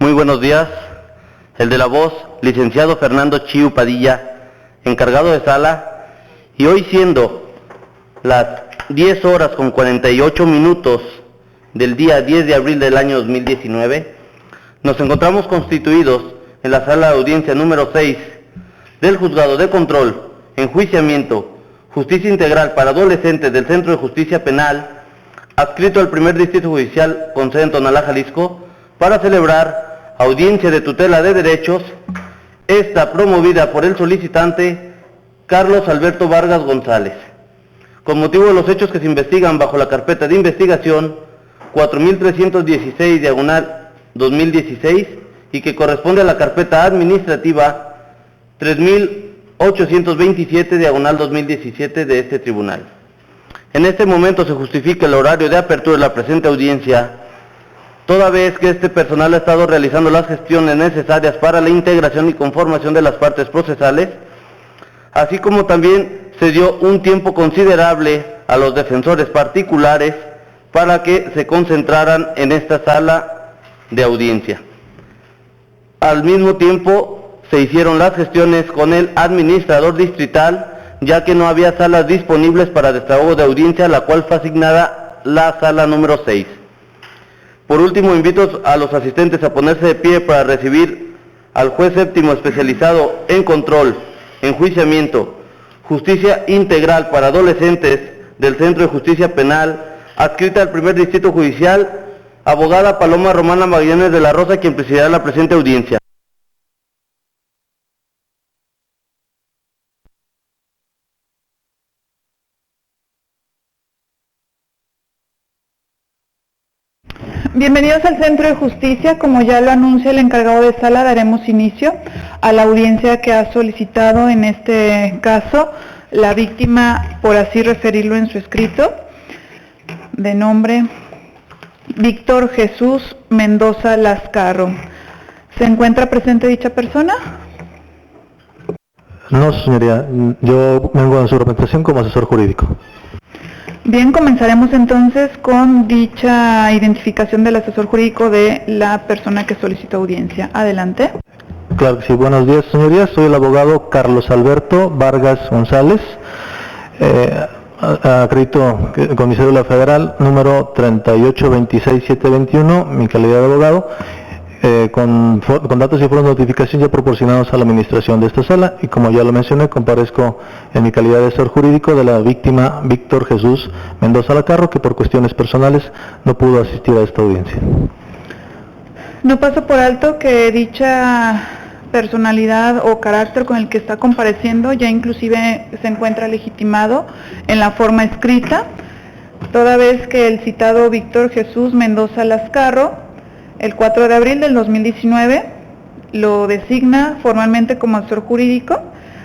Muy buenos días. El de la voz, licenciado Fernando Chiu Padilla, encargado de sala, y hoy siendo las 10 horas con 48 minutos del día 10 de abril del año 2019, nos encontramos constituidos en la sala de audiencia número 6 del Juzgado de Control, Enjuiciamiento, Justicia Integral para Adolescentes del Centro de Justicia Penal, adscrito al primer Distrito Judicial con sede en Tonalá, Jalisco, para celebrar audiencia de tutela de derechos, esta promovida por el solicitante Carlos Alberto Vargas González, con motivo de los hechos que se investigan bajo la carpeta de investigación 4316/2016 y que corresponde a la carpeta administrativa 3827/2017 de este tribunal. En este momento se justifica el horario de apertura de la presente audiencia, toda vez que este personal ha estado realizando las gestiones necesarias para la integración y conformación de las partes procesales, así como también se dio un tiempo considerable a los defensores particulares para que se concentraran en esta sala de audiencia. Al mismo tiempo se hicieron las gestiones con el administrador distrital, ya que no había salas disponibles para desahogo de audiencia, la cual fue asignada la sala número 6. Por último, invito a los asistentes a ponerse de pie para recibir al juez séptimo especializado en control, enjuiciamiento, justicia integral para adolescentes del Centro de Justicia Penal, adscrita al primer Distrito Judicial, abogada Paloma Romana Magallanes de la Rosa, quien presidirá la presente audiencia. Bienvenidos al Centro de Justicia. Como ya lo anuncia el encargado de sala, daremos inicio a la audiencia que ha solicitado en este caso la víctima, por así referirlo en su escrito, de nombre Víctor Jesús Mendoza Lascarro. ¿Se encuentra presente dicha persona? No, señoría, yo vengo en su representación como asesor jurídico. Bien, comenzaremos entonces con dicha identificación del asesor jurídico de la persona que solicitó audiencia. Adelante. Claro que sí. Buenos días, señorías. Soy el abogado Carlos Alberto Vargas González. Acredito con mi cédula federal número 3826721, mi calidad de abogado, con datos y formas de notificación ya proporcionados a la administración de esta sala, y como ya lo mencioné, comparezco en mi calidad de asesor jurídico de la víctima Víctor Jesús Mendoza Lascarro, que por cuestiones personales no pudo asistir a esta audiencia. No paso por alto que dicha personalidad o carácter con el que está compareciendo ya inclusive se encuentra legitimado en la forma escrita, toda vez que el citado Víctor Jesús Mendoza Lascarro el 4 de abril del 2019 lo designa formalmente como asesor jurídico.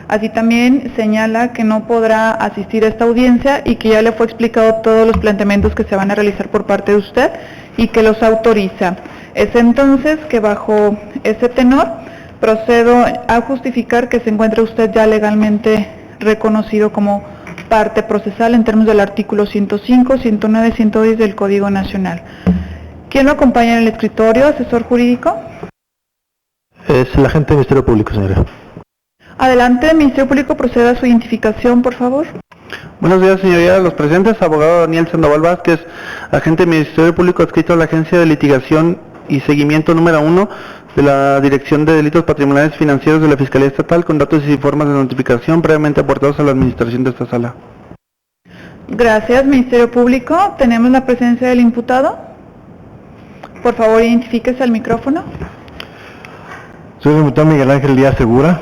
Así también señala que no podrá asistir a esta audiencia y que ya le fue explicado todos los planteamientos que se van a realizar por parte de usted y que los autoriza. Es entonces que bajo ese tenor procedo a justificar que se encuentra usted ya legalmente reconocido como parte procesal en términos del artículo 105, 109, 110 del Código Nacional. ¿Quién lo acompaña en el escritorio, asesor jurídico? Es el agente del Ministerio Público, señora. Adelante, Ministerio Público, proceda a su identificación, por favor. Buenos días, señoría. Los presentes, abogado Daniel Sandoval Vázquez, agente del Ministerio Público adscrito a la Agencia de Litigación y Seguimiento número 1 de la Dirección de Delitos Patrimoniales y Financieros de la Fiscalía Estatal, con datos y formas de notificación previamente aportados a la administración de esta sala. Gracias, Ministerio Público. ¿Tenemos la presencia del imputado? Por favor, identifíquese al micrófono. Soy el imputado Miguel Ángel Díaz Segura.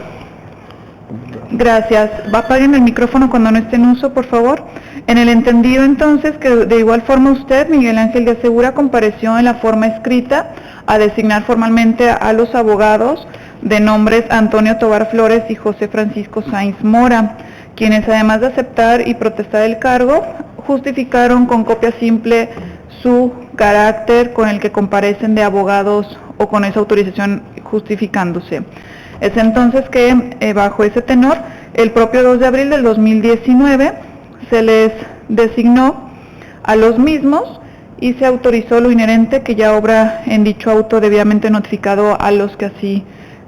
Gracias. Apaguen el micrófono cuando no esté en uso, por favor. En el entendido, entonces, que de igual forma usted, Miguel Ángel Díaz Segura, compareció en la forma escrita a designar formalmente a los abogados de nombres Antonio Tobar Flores y José Francisco Sainz Mora, quienes además de aceptar y protestar el cargo, justificaron con copia simple su carácter con el que comparecen de abogados o con esa autorización justificándose. Es entonces que bajo ese tenor, el propio 2 de abril del 2019 se les designó a los mismos y se autorizó lo inherente que ya obra en dicho auto debidamente notificado a los que así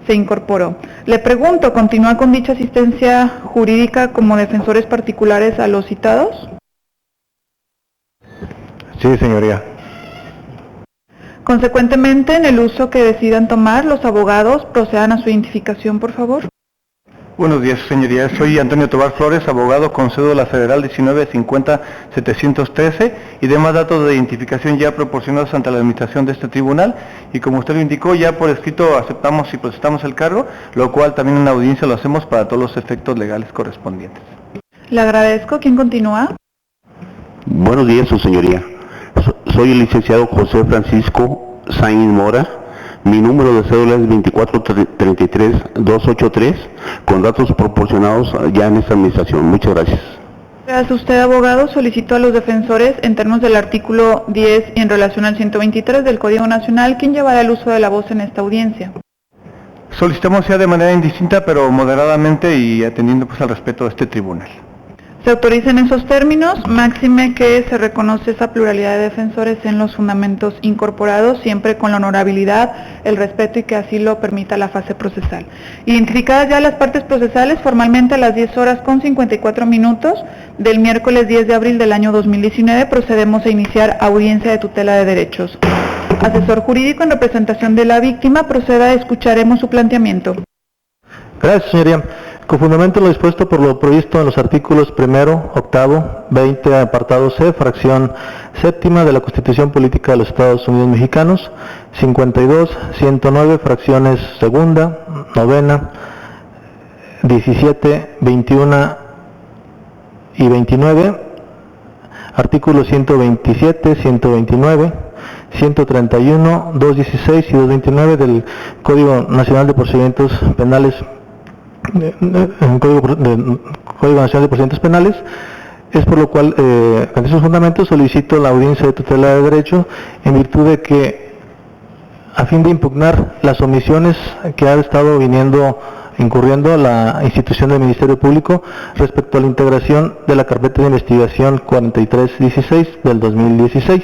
se incorporó. Le pregunto, ¿continúa con dicha asistencia jurídica como defensores particulares a los citados? Sí, señoría. Consecuentemente, en el uso que decidan tomar, los abogados procedan a su identificación, por favor. Buenos días, señoría. Soy Antonio Tobar Flores, abogado con cédula federal 1950-713 y demás datos de identificación ya proporcionados ante la administración de este tribunal. Y como usted lo indicó, ya por escrito aceptamos y procesamos el cargo, lo cual también en la audiencia lo hacemos para todos los efectos legales correspondientes. Le agradezco. ¿Quién continúa? Buenos días, su señoría. Soy el licenciado José Francisco Sainz Mora. Mi número de cédula es 2433-283, con datos proporcionados ya en esta administración. Muchas gracias. Gracias a usted, abogado. Solicito a los defensores, en términos del artículo 10 y en relación al 123 del Código Nacional, ¿quién llevará el uso de la voz en esta audiencia? Solicitamos ya de manera indistinta, pero moderadamente y atendiendo pues al respeto de este tribunal. Se autoriza en esos términos, máxime que se reconoce esa pluralidad de defensores en los fundamentos incorporados, siempre con la honorabilidad, el respeto y que así lo permita la fase procesal. Identificadas ya las partes procesales, formalmente a las 10:54 del miércoles 10 de abril del año 2019, procedemos a iniciar audiencia de tutela de derechos. Asesor jurídico en representación de la víctima, proceda, escucharemos su planteamiento. Gracias, señoría. Con fundamento en lo dispuesto por lo previsto en los artículos 1, 8, 20, apartado C, fracción séptima de la Constitución Política de los Estados Unidos Mexicanos, 52, 109, fracciones segunda, novena, 17, 21 y 29, artículos 127, 129, 131, 216 y 229 del Código Nacional de Procedimientos Penales, Código Nacional de Procedimientos Penales, es por lo cual, en esos fundamentos, solicito la audiencia de tutela de derecho en virtud de que, a fin de impugnar las omisiones que ha estado incurriendo la institución del Ministerio Público respecto a la integración de la carpeta de investigación 4316 del 2016,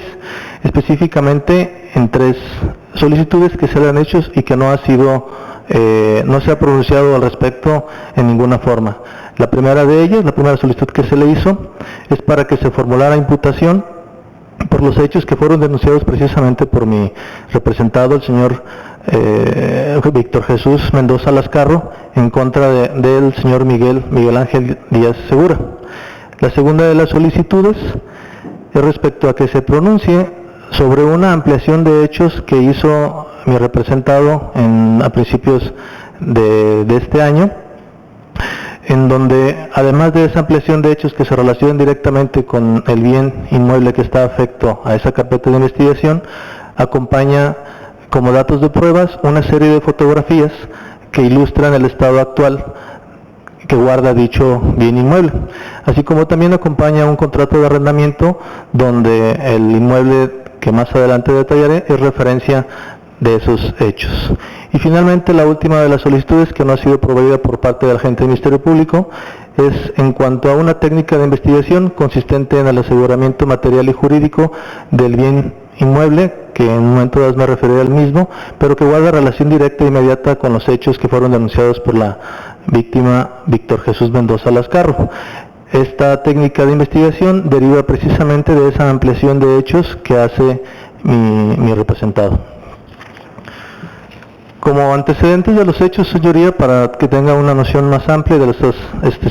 específicamente en 3 solicitudes que se le han hecho y que no se ha pronunciado al respecto en ninguna forma. La primera de ellas, la primera solicitud que se le hizo, es para que se formulara imputación por los hechos que fueron denunciados precisamente por mi representado, el señor Víctor Jesús Mendoza Lascarro, en contra del señor Miguel Ángel Díaz Segura. La segunda de las solicitudes es respecto a que se pronuncie sobre una ampliación de hechos que hizo mi representado a principios de este año, en donde, además de esa ampliación de hechos que se relacionan directamente con el bien inmueble que está afecto a esa carpeta de investigación, acompaña como datos de pruebas una serie de fotografías que ilustran el estado actual que guarda dicho bien inmueble, así como también acompaña un contrato de arrendamiento donde el inmueble que más adelante detallaré es referencia de esos hechos. Y finalmente, la última de las solicitudes, que no ha sido proveída por parte del agente del Ministerio Público, es en cuanto a una técnica de investigación consistente en el aseguramiento material y jurídico del bien inmueble, que en un momento dado me referiré al mismo, pero que guarda relación directa e inmediata con los hechos que fueron denunciados por la víctima Víctor Jesús Mendoza Lascarro. Esta técnica de investigación deriva precisamente de esa ampliación de hechos que hace mi representado. Como antecedentes de los hechos, señoría, para que tenga una noción más amplia de estas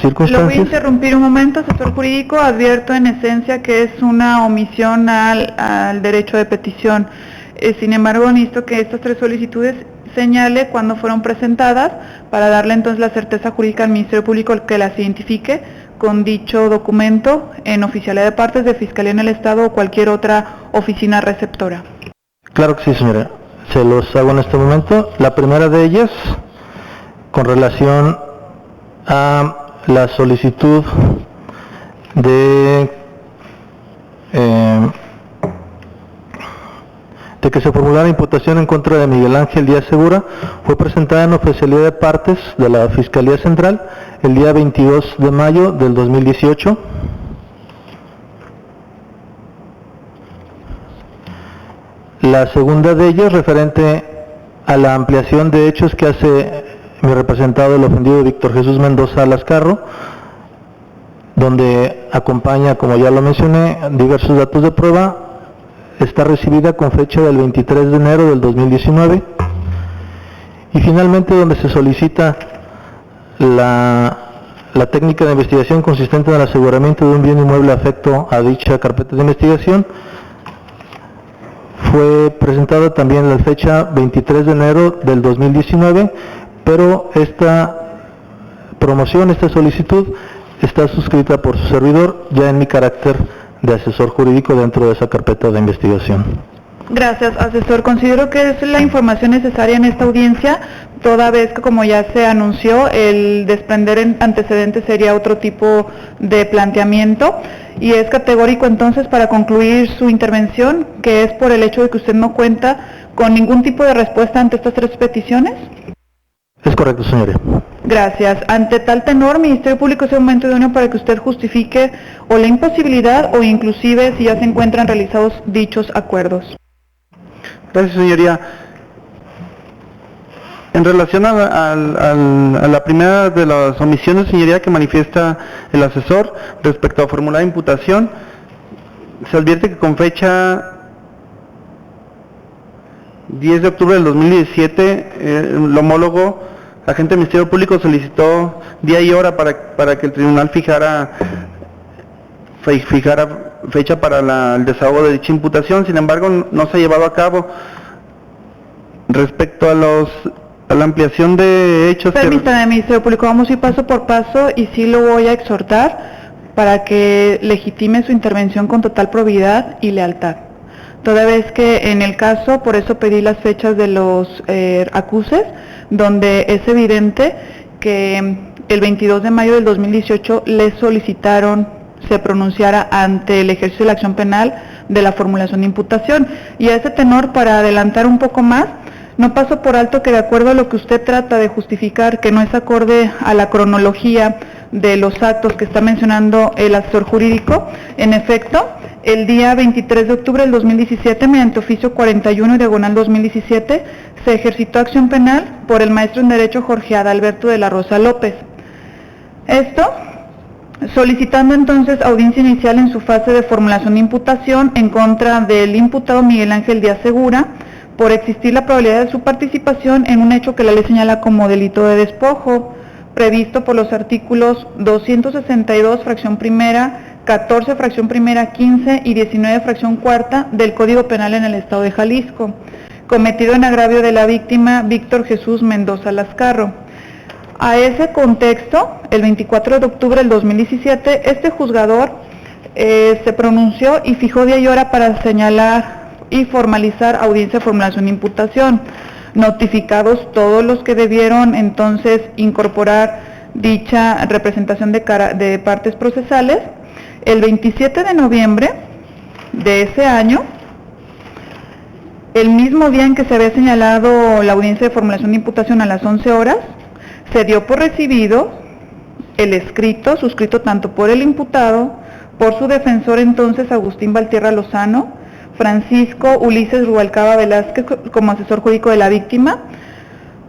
circunstancias. Lo voy a interrumpir un momento, asesor jurídico. Advierto en esencia que es una omisión al derecho de petición. Sin embargo, necesito que estas 3 solicitudes señale cuándo fueron presentadas para darle entonces la certeza jurídica al Ministerio Público que las identifique con dicho documento en oficialidad de partes de Fiscalía en el Estado o cualquier otra oficina receptora. Claro que sí, señora. Se los hago en este momento. La primera de ellas, con relación a la solicitud de que se formulara imputación en contra de Miguel Ángel Díaz Segura, fue presentada en oficialidad de partes de la Fiscalía Central el día 22 de mayo del 2018. La segunda de ellas referente a la ampliación de hechos que hace mi representado, el ofendido Víctor Jesús Mendoza Lascarro, donde acompaña, como ya lo mencioné, diversos datos de prueba. Está recibida con fecha del 23 de enero del 2019 y finalmente donde se solicita la técnica de investigación consistente en el aseguramiento de un bien inmueble afecto a dicha carpeta de investigación. Fue presentada también la fecha 23 de enero del 2019, pero esta promoción, esta solicitud, está suscrita por su servidor ya en mi carácter de asesor jurídico dentro de esa carpeta de investigación. Gracias, asesor. Considero que es la información necesaria en esta audiencia, toda vez que, como ya se anunció, el desprender antecedentes sería otro tipo de planteamiento, y es categórico entonces para concluir su intervención, que es por el hecho de que usted no cuenta con ningún tipo de respuesta ante estas tres peticiones. Es correcto, señoría. Gracias. Ante tal tenor, Ministerio Público, es el momento idóneo para que usted justifique o la imposibilidad o inclusive si ya se encuentran realizados dichos acuerdos. Gracias, señoría. En relación a la primera de las omisiones, señoría, que manifiesta el asesor respecto a formular imputación, se advierte que con fecha 10 de octubre del 2017, el homólogo agente del Ministerio Público solicitó día y hora para que el tribunal fijara fecha para el desahogo de dicha imputación. Sin embargo, no se ha llevado a cabo. Respecto a la ampliación de hechos... Permítame, Ministerio Público, vamos a ir paso por paso y sí lo voy a exhortar para que legitime su intervención con total probidad y lealtad. Toda vez que en el caso, por eso pedí las fechas de los acuses, donde es evidente que el 22 de mayo del 2018 le solicitaron se pronunciara ante el ejercicio de la acción penal de la formulación de imputación. Y a ese tenor, para adelantar un poco más, no paso por alto que de acuerdo a lo que usted trata de justificar, que no es acorde a la cronología de los actos que está mencionando el asesor jurídico, en efecto, el día 23 de octubre del 2017, mediante oficio 41 diagonal 2017, se ejercitó acción penal por el maestro en Derecho Jorge Adalberto de la Rosa López. Esto solicitando entonces audiencia inicial en su fase de formulación de imputación en contra del imputado Miguel Ángel Díaz Segura, por existir la probabilidad de su participación en un hecho que la ley señala como delito de despojo, previsto por los artículos 262, fracción primera, 14, fracción primera, 15 y 19, fracción cuarta del Código Penal en el Estado de Jalisco, cometido en agravio de la víctima Víctor Jesús Mendoza Lascarro. A ese contexto, el 24 de octubre del 2017, este juzgador se pronunció y fijó día y hora para señalar y formalizar audiencia de formulación de imputación, notificados todos los que debieron entonces incorporar dicha representación de partes procesales. El 27 de noviembre de ese año, el mismo día en que se había señalado la audiencia de formulación de imputación a las 11 horas, se dio por recibido el escrito, suscrito tanto por el imputado, por su defensor entonces Agustín Valtierra Lozano, Francisco Ulises Rubalcaba Velázquez como asesor jurídico de la víctima,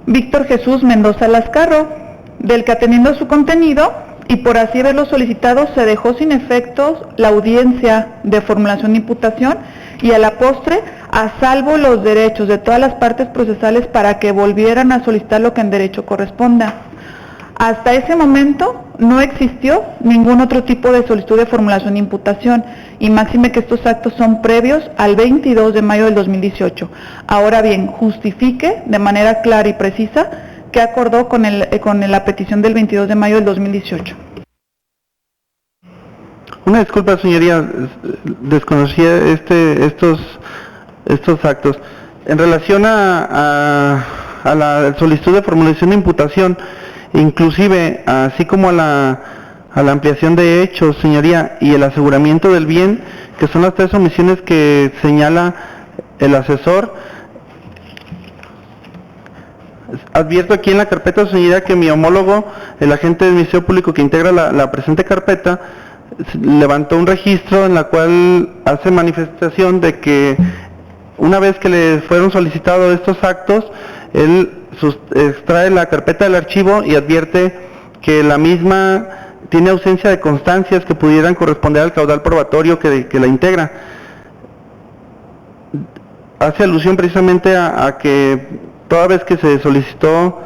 Víctor Jesús Mendoza Lascarro, del que atendiendo a su contenido y por así haberlo solicitado se dejó sin efectos la audiencia de formulación de imputación y a la postre a salvo los derechos de todas las partes procesales para que volvieran a solicitar lo que en derecho corresponda. Hasta ese momento no existió ningún otro tipo de solicitud de formulación de imputación y máxime que estos actos son previos al 22 de mayo del 2018. Ahora bien, justifique de manera clara y precisa qué acordó con la petición del 22 de mayo del 2018. Una disculpa, señoría, desconocía estos actos. En relación a la solicitud de formulación de imputación, inclusive así como a la ampliación de hechos, señoría, y el aseguramiento del bien, que son las tres omisiones que señala el asesor, advierto aquí en la carpeta, señoría, que mi homólogo, el agente del Ministerio Público que integra la presente carpeta, levantó un registro en la cual hace manifestación de que Una vez que le fueron solicitados estos actos, él extrae la carpeta del archivo y advierte que la misma tiene ausencia de constancias que pudieran corresponder al caudal probatorio que la integra. Hace alusión precisamente a que toda vez que se solicitó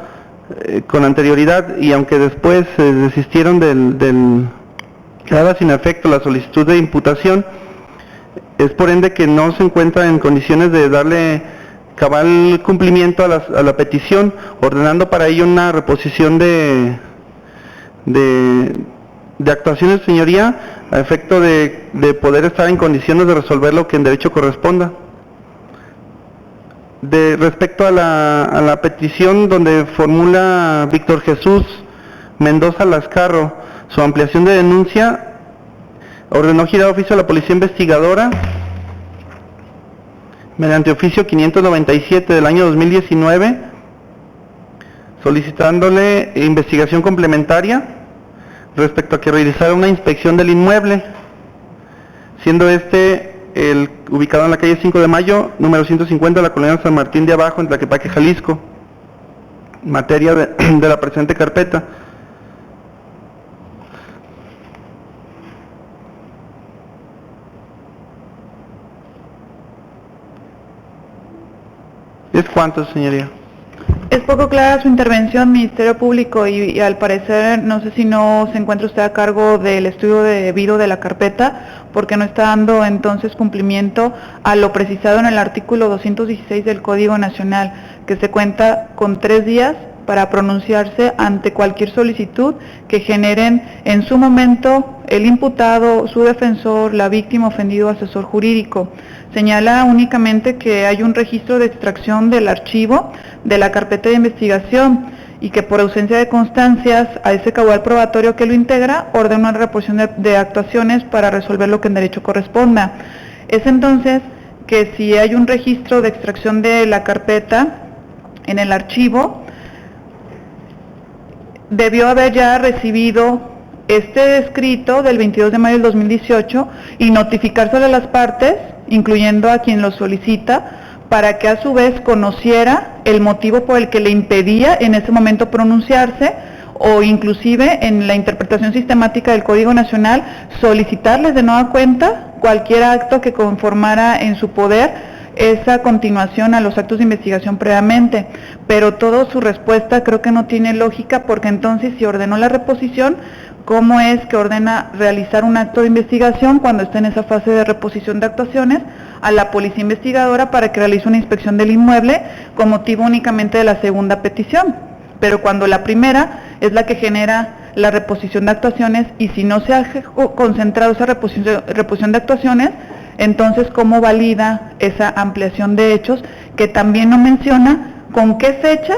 con anterioridad y aunque después desistieron quedaba sin efecto la solicitud de imputación, es por ende que no se encuentra en condiciones de darle cabal cumplimiento a la petición, ordenando para ello una reposición de actuaciones, señoría, a efecto de poder estar en condiciones de resolver lo que en derecho corresponda. Respecto a la petición donde formula Víctor Jesús Mendoza Lascarro su ampliación de denuncia, ordenó girar oficio a la Policía Investigadora mediante oficio 597 del año 2019, solicitándole investigación complementaria respecto a que realizara una inspección del inmueble, siendo ubicado en la calle 5 de Mayo, número 150, de la colonia San Martín de Abajo, en Tlaquepaque, Jalisco, en materia de la presente carpeta. ¿Es cuánto, señoría? Es poco clara su intervención, Ministerio Público, y al parecer no sé si no se encuentra usted a cargo del estudio debido de la carpeta, porque no está dando entonces cumplimiento a lo precisado en el artículo 216 del Código Nacional, que se cuenta con 3 días para pronunciarse ante cualquier solicitud que generen en su momento el imputado, su defensor, la víctima, ofendido, asesor jurídico. Señala únicamente que hay un registro de extracción del archivo de la carpeta de investigación y que por ausencia de constancias a ese caudal probatorio que lo integra, ordena una reposición de actuaciones para resolver lo que en derecho corresponda. Es entonces que si hay un registro de extracción de la carpeta en el archivo, debió haber ya recibido este escrito del 22 de mayo del 2018 y notificárselo a las partes, incluyendo a quien lo solicita, para que a su vez conociera el motivo por el que le impedía en ese momento pronunciarse, o inclusive en la interpretación sistemática del Código Nacional, solicitarles de nueva cuenta cualquier acto que conformara en su poder esa continuación a los actos de investigación previamente, pero toda su respuesta creo que no tiene lógica, porque entonces si ordenó la reposición, ¿cómo es que ordena realizar un acto de investigación cuando está en esa fase de reposición de actuaciones a la Policía Investigadora para que realice una inspección del inmueble con motivo únicamente de la segunda petición? Pero cuando la primera es la que genera la reposición de actuaciones, y si no se ha concentrado esa reposición de actuaciones, entonces ¿cómo valida esa ampliación de hechos que también no menciona con qué fecha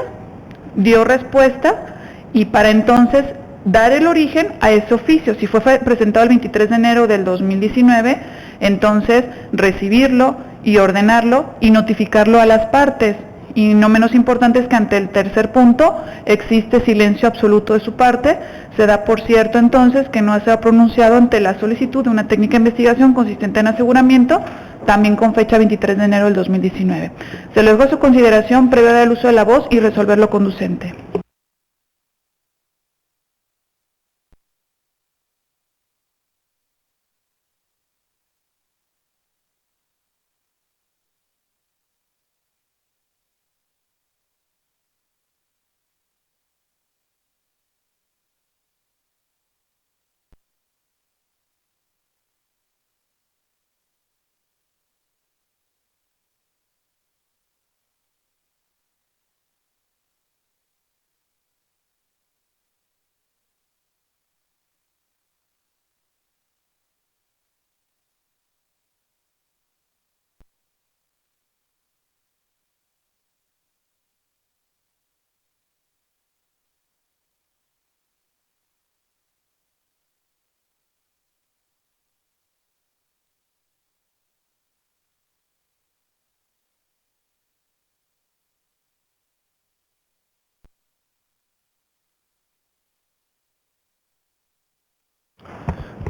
dio respuesta y para entonces dar el origen a ese oficio? Si fue presentado el 23 de enero del 2019, entonces recibirlo y ordenarlo y notificarlo a las partes. Y no menos importante es que ante el tercer punto existe silencio absoluto de su parte. Se da por cierto entonces que no se ha pronunciado ante la solicitud de una técnica de investigación consistente en aseguramiento, también con fecha 23 de enero del 2019. Se lo dejo a su consideración previa del uso de la voz y resolver lo conducente.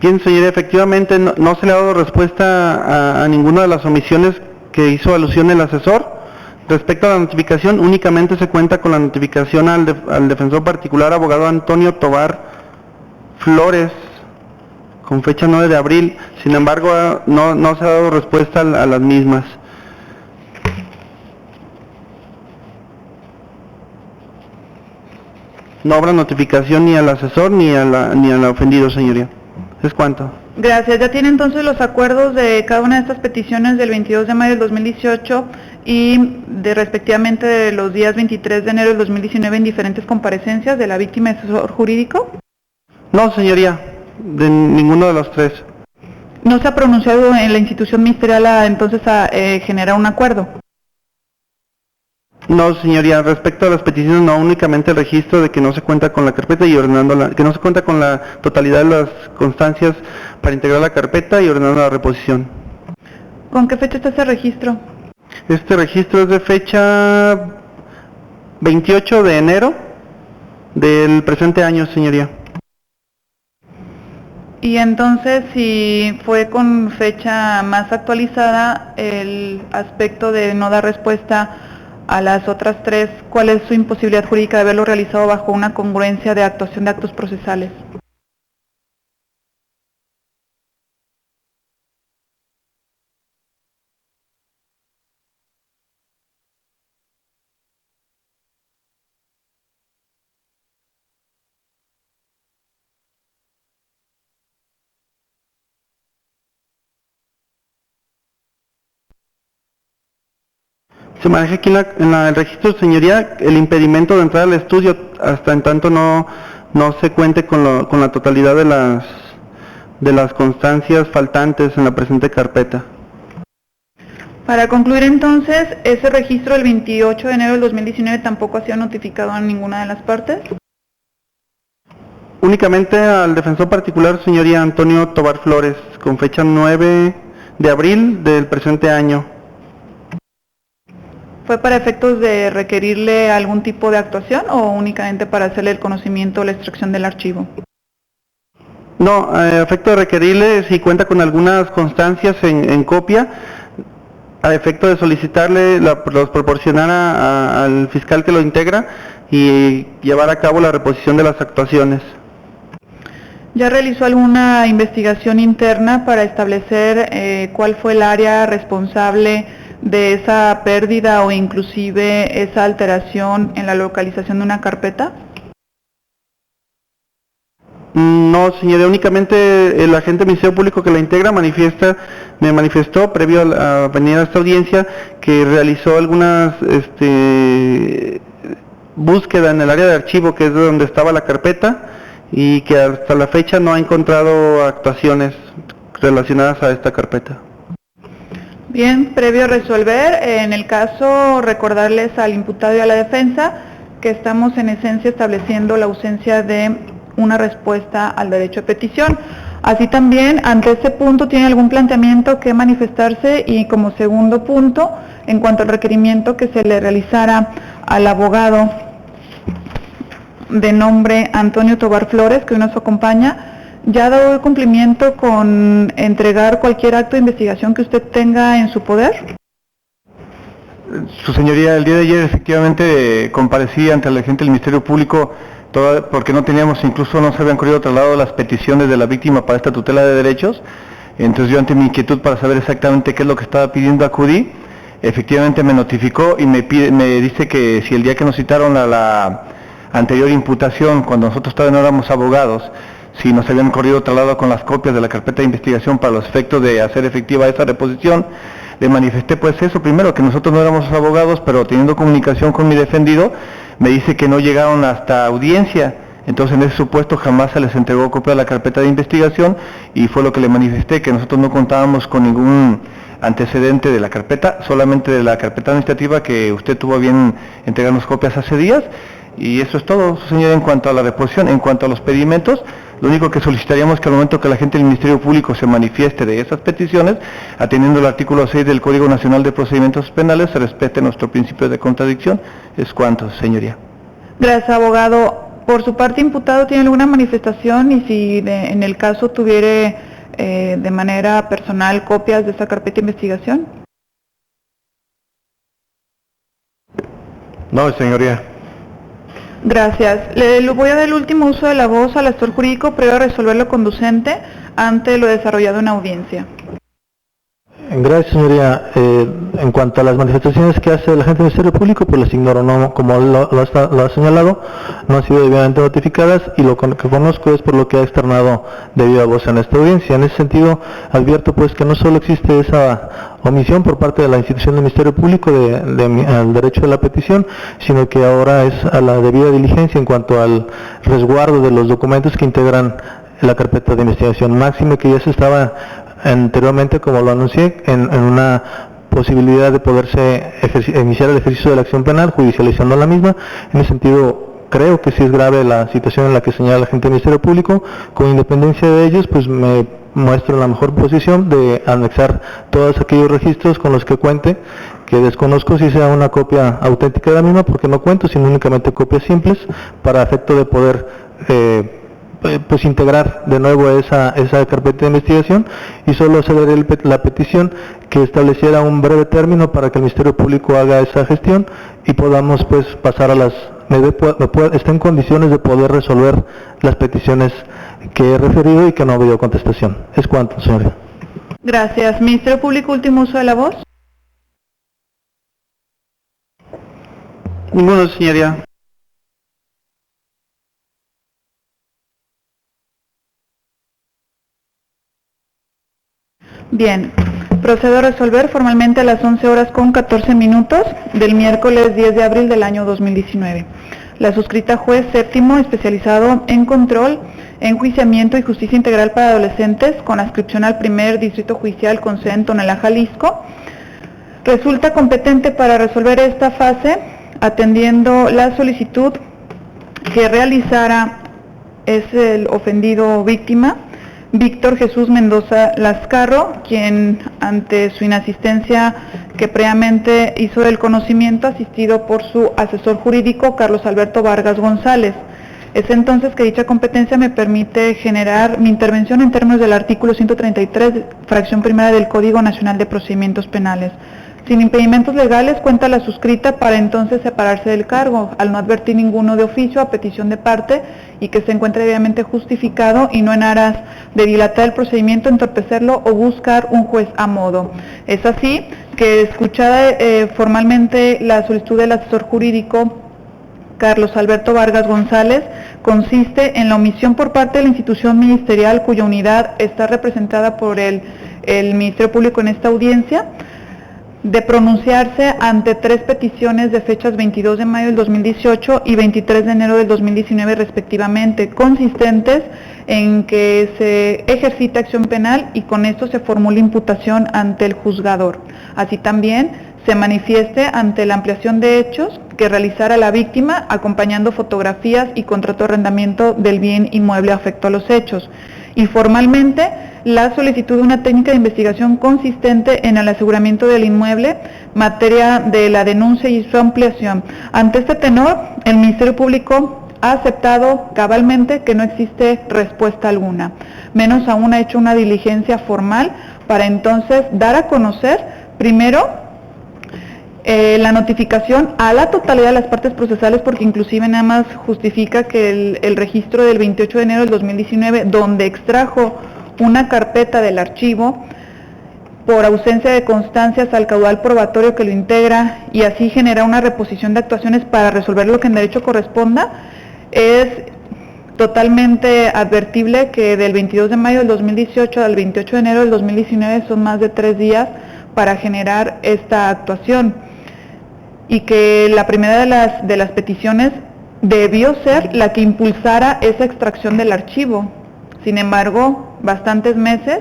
Bien, señoría, efectivamente no se le ha dado respuesta a ninguna de las omisiones que hizo alusión el asesor. Respecto a la notificación, únicamente se cuenta con la notificación al defensor particular, abogado Antonio Tobar Flores, con fecha 9 de abril. Sin embargo, no se ha dado respuesta a las mismas. No habrá notificación ni al asesor ni al ofendido, señoría. ¿Es cuánto? Gracias. Ya tiene entonces los acuerdos de cada una de estas peticiones del 22 de mayo del 2018 y respectivamente de los días 23 de enero del 2019 en diferentes comparecencias de la víctima y asesor jurídico. No, señoría, de ninguno de los tres. ¿No se ha pronunciado en la institución ministerial entonces a generar un acuerdo? No, señoría, respecto a las peticiones, no, únicamente el registro de que no se cuenta con la carpeta y ordenándola, que no se cuenta con la totalidad de las constancias para integrar la carpeta y ordenando la reposición. ¿Con qué fecha está ese registro? Este registro es de fecha 28 de enero del presente año, señoría. Y entonces, si fue con fecha más actualizada, el aspecto de no dar respuesta a las otras tres, ¿cuál es su imposibilidad jurídica de haberlo realizado bajo una congruencia de actuación de actos procesales? Se maneja aquí en el registro, señoría, el impedimento de entrar al estudio hasta en tanto no se cuente con la totalidad de las constancias faltantes en la presente carpeta. Para concluir entonces, ese registro del 28 de enero del 2019 tampoco ha sido notificado a ninguna de las partes. Únicamente al defensor particular, señoría Antonio Tobar Flores, con fecha 9 de abril del presente año. ¿Fue para efectos de requerirle algún tipo de actuación o únicamente para hacerle el conocimiento o la extracción del archivo? No, a efecto de requerirle, si cuenta con algunas constancias en copia, a efecto de solicitarle los proporcionara al fiscal que lo integra y llevar a cabo la reposición de las actuaciones. ¿Ya realizó alguna investigación interna para establecer cuál fue el área responsable de esa pérdida o inclusive esa alteración en la localización de una carpeta? No, señora, únicamente el agente del Ministerio Público que la integra me manifestó previo a venir a esta audiencia que realizó algunas búsqueda en el área de archivo, que es de donde estaba la carpeta, y que hasta la fecha no ha encontrado actuaciones relacionadas a esta carpeta. Bien, previo a resolver, en el caso recordarles al imputado y a la defensa que estamos en esencia estableciendo la ausencia de una respuesta al derecho de petición. Así también, ante este punto, ¿tiene algún planteamiento que manifestarse? Y como segundo punto, en cuanto al requerimiento que se le realizara al abogado de nombre Antonio Tobar Flores, que hoy nos acompaña, ¿ya ha dado el cumplimiento con entregar cualquier acto de investigación que usted tenga en su poder? Su señoría, el día de ayer efectivamente comparecí ante el agente del Ministerio Público porque no teníamos, incluso no se habían corrido traslado las peticiones de la víctima para esta tutela de derechos. Entonces yo, ante mi inquietud para saber exactamente qué es lo que estaba pidiendo, acudí. Efectivamente me notificó y me dice que si el día que nos citaron a la anterior imputación, cuando nosotros todavía no éramos abogados, si nos habían corrido traslado con las copias de la carpeta de investigación para los efectos de hacer efectiva esa reposición. Le manifesté pues eso, primero que nosotros no éramos abogados, pero teniendo comunicación con mi defendido, me dice que no llegaron hasta audiencia. Entonces en ese supuesto jamás se les entregó copia de la carpeta de investigación y fue lo que le manifesté, que nosotros no contábamos con ningún antecedente de la carpeta, solamente de la carpeta administrativa que usted tuvo a bien entregarnos copias hace días. Y eso es todo, señor, en cuanto a la reposición. En cuanto a los pedimentos, lo único que solicitaríamos es que al momento que la gente del Ministerio Público se manifieste de esas peticiones, atendiendo el artículo 6 del Código Nacional de Procedimientos Penales, se respete nuestro principio de contradicción. Es cuanto, señoría. Gracias, abogado. Por su parte, imputado, ¿tiene alguna manifestación? Y si en el caso tuviera de manera personal copias de esa carpeta de investigación. No, señoría. Gracias. Le voy a dar el último uso de la voz al asesor jurídico previo a resolver lo conducente ante lo desarrollado en audiencia. Gracias, señoría. En cuanto a las manifestaciones que hace el agente del Ministerio Público, pues las ignoro, no, como lo ha señalado, no han sido debidamente notificadas y lo que conozco es por lo que ha externado de viva voz en esta audiencia. En ese sentido, advierto pues que no solo existe esa omisión por parte de la institución del Ministerio Público al derecho de la petición, sino que ahora es a la debida diligencia en cuanto al resguardo de los documentos que integran la carpeta de investigación. Máxime que ya se estaba anteriormente, como lo anuncié, en una posibilidad de poderse iniciar el ejercicio de la acción penal, judicializando la misma. En ese sentido, creo que sí es grave la situación en la que señala la gente del Ministerio Público. Con independencia de ellos, pues me muestro en la mejor posición de anexar todos aquellos registros con los que cuente, que desconozco si sea una copia auténtica de la misma, porque no cuento, sino únicamente copias simples, para efecto de poder pues integrar de nuevo esa carpeta de investigación, y solo accederé la petición que estableciera un breve término para que el Ministerio Público haga esa gestión y podamos pues pasar a esté en condiciones de poder resolver las peticiones que he referido y que no ha habido contestación. Es cuanto, señoría. Gracias. Ministerio Público, último uso de la voz. Ninguno, señoría. Bien, procedo a resolver formalmente a las 11 horas con 14 minutos del miércoles 10 de abril del año 2019. La suscrita juez séptimo especializado en control, enjuiciamiento y justicia integral para adolescentes con adscripción al primer distrito judicial con sede en Tonalá, Jalisco, resulta competente para resolver esta fase atendiendo la solicitud que realizara el ofendido víctima, Víctor Jesús Mendoza Lascarro, quien ante su inasistencia que previamente hizo del conocimiento, asistido por su asesor jurídico Carlos Alberto Vargas González. Es entonces que dicha competencia me permite generar mi intervención en términos del artículo 133, fracción primera del Código Nacional de Procedimientos Penales. Sin impedimentos legales, cuenta la suscrita para entonces separarse del cargo, al no advertir ninguno de oficio a petición de parte y que se encuentre debidamente justificado y no en aras de dilatar el procedimiento, entorpecerlo o buscar un juez a modo. Es así que, escuchada formalmente la solicitud del asesor jurídico Carlos Alberto Vargas González, consiste en la omisión por parte de la institución ministerial cuya unidad está representada por el Ministerio Público en esta audiencia, de pronunciarse ante 3 peticiones de fechas 22 de mayo del 2018 y 23 de enero del 2019 respectivamente, consistentes en que se ejercita acción penal y con esto se formula imputación ante el juzgador. Así también se manifieste ante la ampliación de hechos que realizara la víctima acompañando fotografías y contrato de arrendamiento del bien inmueble afecto a los hechos. Y formalmente la solicitud de una técnica de investigación consistente en el aseguramiento del inmueble, materia de la denuncia y su ampliación. Ante este tenor, el Ministerio Público ha aceptado cabalmente que no existe respuesta alguna, menos aún ha hecho una diligencia formal para entonces dar a conocer, primero, la notificación a la totalidad de las partes procesales, porque inclusive nada más justifica que el registro del 28 de enero del 2019, donde extrajo una carpeta del archivo por ausencia de constancias al caudal probatorio que lo integra y así genera una reposición de actuaciones para resolver lo que en derecho corresponda, es totalmente advertible que del 22 de mayo del 2018 al 28 de enero del 2019 son más de 3 días para generar esta actuación, y que la primera de las peticiones debió ser la que impulsara esa extracción del archivo. Sin embargo, bastantes meses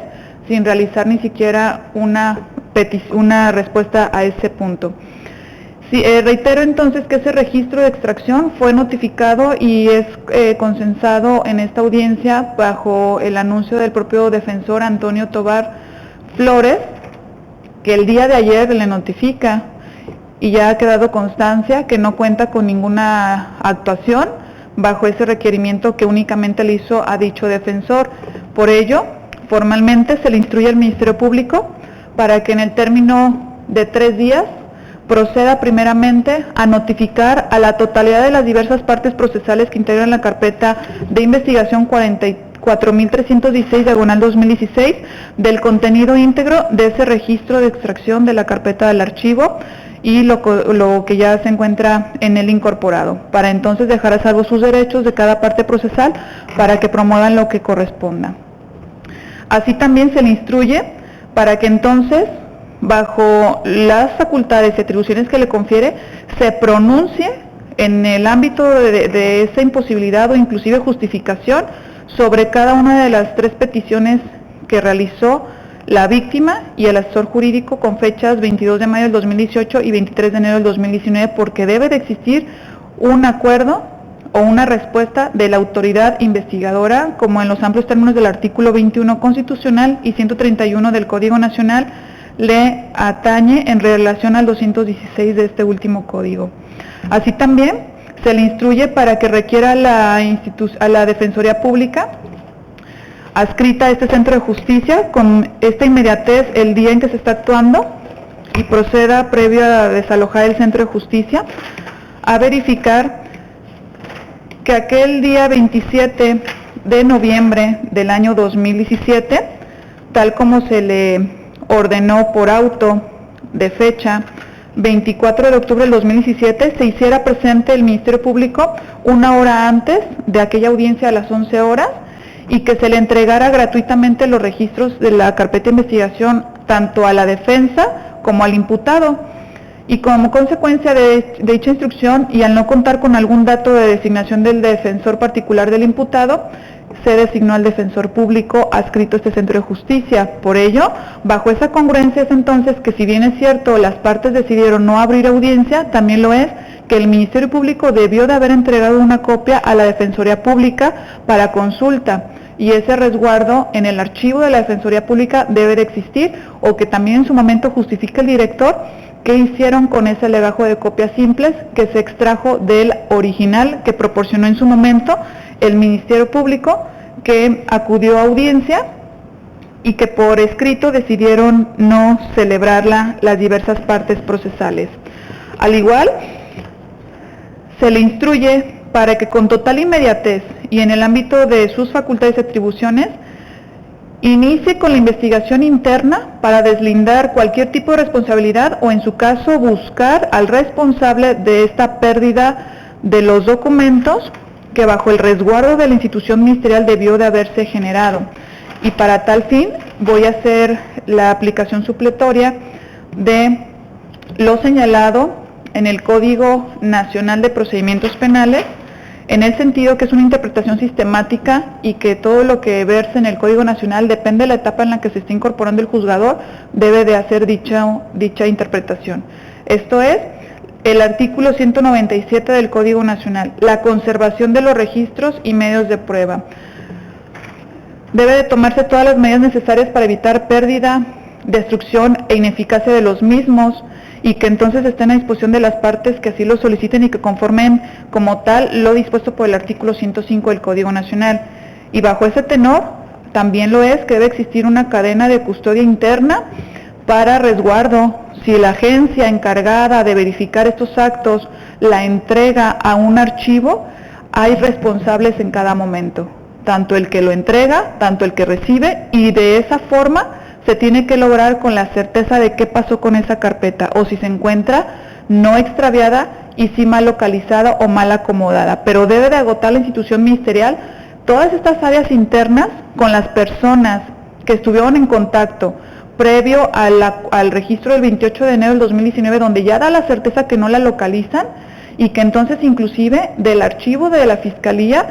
sin realizar ni siquiera una respuesta a ese punto. Sí, reitero entonces que ese registro de extracción fue notificado y es consensado en esta audiencia bajo el anuncio del propio defensor Antonio Tobar Flores, que el día de ayer le notifica y ya ha quedado constancia que no cuenta con ninguna actuación bajo ese requerimiento que únicamente le hizo a dicho defensor. Por ello, formalmente se le instruye al Ministerio Público para que en el término de 3 días proceda primeramente a notificar a la totalidad de las diversas partes procesales que integran la carpeta de investigación 44.316/2016 del contenido íntegro de ese registro de extracción de la carpeta del archivo y lo que ya se encuentra en el incorporado, para entonces dejar a salvo sus derechos de cada parte procesal para que promuevan lo que corresponda. Así también se le instruye para que entonces, bajo las facultades y atribuciones que le confiere, se pronuncie en el ámbito de esa imposibilidad o inclusive justificación sobre cada una de las 3 peticiones que realizó la víctima y el asesor jurídico con fechas 22 de mayo del 2018 y 23 de enero del 2019, porque debe de existir un acuerdo o una respuesta de la autoridad investigadora, como en los amplios términos del artículo 21 constitucional y 131 del Código Nacional le atañe en relación al 216 de este último código. Así también se le instruye para que requiera a la Defensoría Pública adscrita a este centro de justicia con esta inmediatez el día en que se está actuando y proceda, previo a desalojar el centro de justicia, a verificar que aquel día 27 de noviembre del año 2017, tal como se le ordenó por auto de fecha 24 de octubre del 2017, se hiciera presente el Ministerio Público 1 hora antes de aquella audiencia a las 11 horas y que se le entregara gratuitamente los registros de la carpeta de investigación tanto a la defensa como al imputado. Y como consecuencia de dicha instrucción y al no contar con algún dato de designación del defensor particular del imputado, se designó al defensor público adscrito a este centro de justicia. Por ello, bajo esa congruencia es entonces que, si bien es cierto las partes decidieron no abrir audiencia, también lo es que el Ministerio Público debió de haber entregado una copia a la Defensoría Pública para consulta, y ese resguardo en el archivo de la Defensoría Pública debe de existir, o que también en su momento justifique el director qué hicieron con ese legajo de copias simples que se extrajo del original que proporcionó en su momento el Ministerio Público, que acudió a audiencia y que por escrito decidieron no celebrarla las diversas partes procesales. Al igual, se le instruye para que con total inmediatez y en el ámbito de sus facultades y atribuciones inicie con la investigación interna para deslindar cualquier tipo de responsabilidad o, en su caso, buscar al responsable de esta pérdida de los documentos que bajo el resguardo de la institución ministerial debió de haberse generado. Y para tal fin voy a hacer la aplicación supletoria de lo señalado en el Código Nacional de Procedimientos Penales, en el sentido que es una interpretación sistemática y que todo lo que verse en el Código Nacional, depende de la etapa en la que se esté incorporando el juzgador, debe de hacer dicha interpretación. Esto es el artículo 197 del Código Nacional, la conservación de los registros y medios de prueba. Debe de tomarse todas las medidas necesarias para evitar pérdida, destrucción e ineficacia de los mismos, y que entonces estén a disposición de las partes que así lo soliciten y que conformen como tal lo dispuesto por el artículo 105 del Código Nacional. Y bajo ese tenor también lo es que debe existir una cadena de custodia interna para resguardo. Si la agencia encargada de verificar estos actos la entrega a un archivo, hay responsables en cada momento, tanto el que lo entrega, tanto el que recibe, y de esa forma se tiene que lograr con la certeza de qué pasó con esa carpeta, o si se encuentra no extraviada y sí mal localizada o mal acomodada. Pero debe de agotar la institución ministerial todas estas áreas internas con las personas que estuvieron en contacto previo al registro del 28 de enero del 2019, donde ya da la certeza que no la localizan, y que entonces inclusive del archivo de la Fiscalía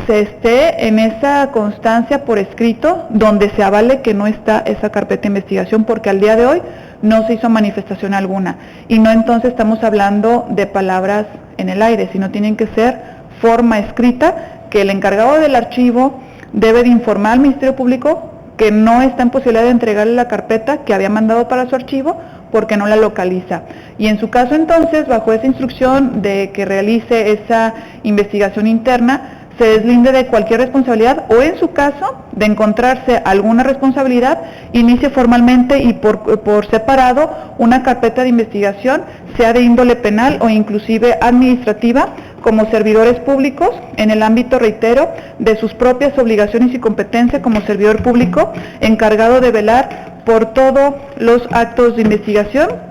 se esté en esa constancia por escrito donde se avale que no está esa carpeta de investigación, porque al día de hoy no se hizo manifestación alguna. Y no entonces estamos hablando de palabras en el aire, sino tienen que ser forma escrita, que el encargado del archivo debe de informar al Ministerio Público que no está en posibilidad de entregarle la carpeta que había mandado para su archivo porque no la localiza. Y en su caso entonces, bajo esa instrucción de que realice esa investigación interna, se deslinde de cualquier responsabilidad o, en su caso, de encontrarse alguna responsabilidad, inicie formalmente y por separado una carpeta de investigación, sea de índole penal o inclusive administrativa, como servidores públicos, en el ámbito, reitero, de sus propias obligaciones y competencia como servidor público, encargado de velar por todos los actos de investigación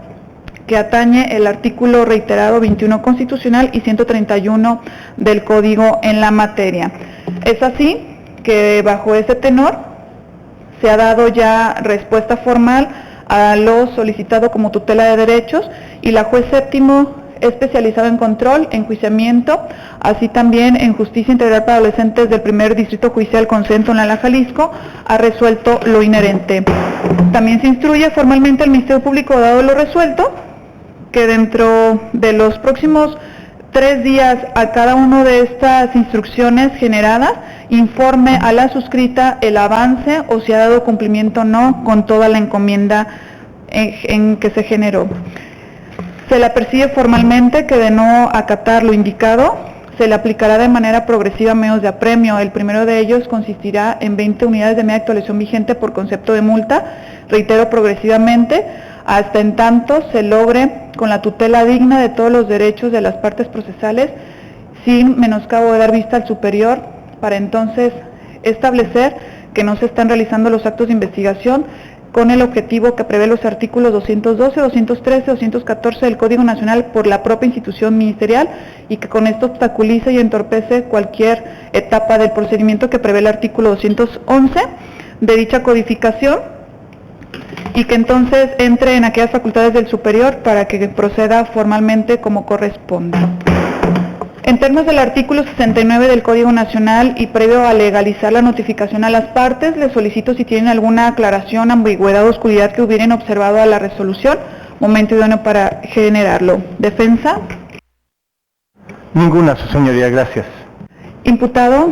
que atañe el artículo reiterado 21 constitucional y 131 del Código en la materia. Es así que bajo ese tenor se ha dado ya respuesta formal a lo solicitado como tutela de derechos y la juez séptimo especializado en control, enjuiciamiento, así también en justicia integral para adolescentes del primer distrito judicial con centro en La Jalisco, ha resuelto lo inherente. También se instruye formalmente al Ministerio Público, dado lo resuelto, que dentro de los próximos 3 días a cada una de estas instrucciones generadas, informe a la suscrita el avance o si ha dado cumplimiento o no con toda la encomienda en que se generó. Se le apercibe formalmente que de no acatar lo indicado, se le aplicará de manera progresiva medios de apremio. El primero de ellos consistirá en 20 unidades de media actualización vigente por concepto de multa, reitero, progresivamente, hasta en tanto se logre con la tutela digna de todos los derechos de las partes procesales, sin menoscabo de dar vista al superior, para entonces establecer que no se están realizando los actos de investigación con el objetivo que prevé los artículos 212, 213, 214 del Código Nacional por la propia institución ministerial y que con esto obstaculiza y entorpece cualquier etapa del procedimiento que prevé el artículo 211 de dicha codificación, y que entonces entre en aquellas facultades del superior para que proceda formalmente como corresponda. En términos del artículo 69 del Código Nacional y previo a legalizar la notificación a las partes, les solicito si tienen alguna aclaración, ambigüedad o oscuridad que hubieran observado a la resolución, momento idóneo para generarlo. ¿Defensa? Ninguna, su señoría, gracias. ¿Imputado?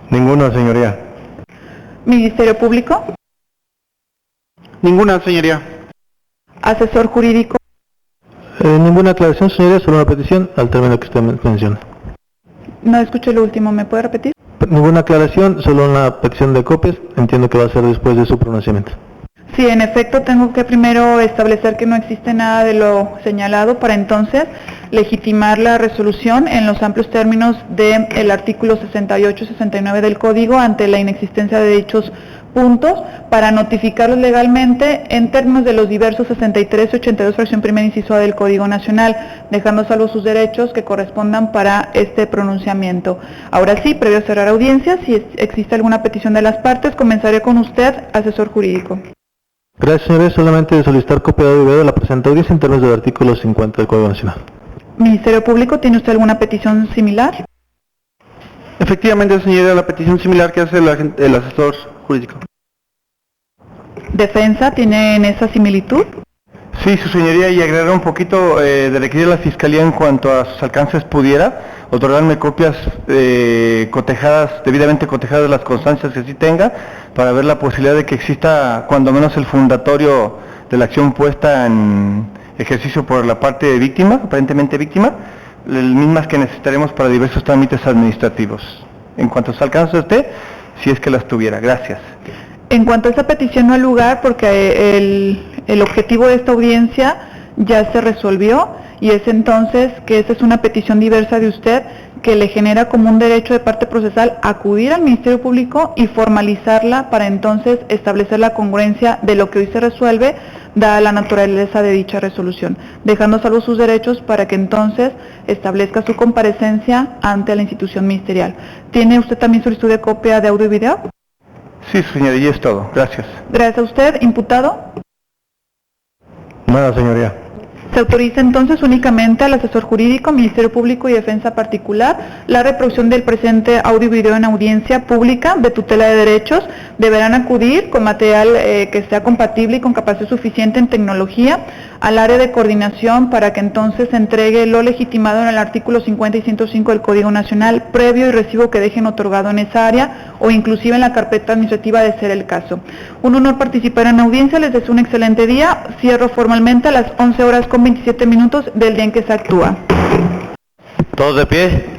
Ninguna, señoría. ¿Ministerio Público? Ninguna, señoría. ¿Asesor jurídico? Ninguna aclaración, señoría, solo una petición al término que usted menciona. No escuché lo último, ¿me puede repetir? Ninguna aclaración, solo una petición de copias, entiendo que va a ser después de su pronunciamiento. Sí, en efecto, tengo que primero establecer que no existe nada de lo señalado para entonces legitimar la resolución en los amplios términos del artículo 68-69 del Código ante la inexistencia de dichos puntos para notificarlos legalmente en términos de los diversos 63 y 82 fracción primera inciso A del Código Nacional, dejando salvo sus derechos que correspondan para este pronunciamiento. Ahora sí, previo a cerrar audiencia, si existe alguna petición de las partes, comenzaré con usted, asesor jurídico. Gracias, señoría. Solamente de solicitar copia de audio y video de la presente audiencia en términos del artículo 50 del Código Nacional. Ministerio Público, ¿tiene usted alguna petición similar? Efectivamente, señoría, la petición similar que hace el asesor jurídico. ¿Defensa tiene en esa similitud? Sí, su señoría, y agregar un poquito de requerir a la Fiscalía en cuanto a sus alcances pudiera otorgarme copias cotejadas, debidamente cotejadas de las constancias que sí tenga, para ver la posibilidad de que exista cuando menos el fundatorio de la acción puesta en ejercicio por la parte de víctima, aparentemente víctima, mismas que necesitaremos para diversos trámites administrativos. En cuanto a sus alcances esté, si es que las tuviera. Gracias. En cuanto a esa petición no hay lugar porque el objetivo de esta audiencia ya se resolvió y es entonces que esa es una petición diversa de usted que le genera como un derecho de parte procesal acudir al Ministerio Público y formalizarla para entonces establecer la congruencia de lo que hoy se resuelve dada la naturaleza de dicha resolución, dejando salvo sus derechos para que entonces establezca su comparecencia ante la institución ministerial. ¿Tiene usted también solicitud de copia de audio y video? Sí, señoría, es todo. Gracias. Gracias a usted. ¿Imputado? Nada, señoría. Se autoriza entonces únicamente al asesor jurídico, Ministerio Público y Defensa Particular la reproducción del presente audio y video en audiencia pública de tutela de derechos. Deberán acudir con material que sea compatible y con capacidad suficiente en tecnología al área de coordinación para que entonces se entregue lo legitimado en el artículo 50 y 105 del Código Nacional, previo y recibo que dejen otorgado en esa área o inclusive en la carpeta administrativa de ser el caso. Un honor participar en audiencia, les deseo un excelente día. Cierro formalmente a las 11 horas con 27 minutos del día en que se actúa. Todos de pie.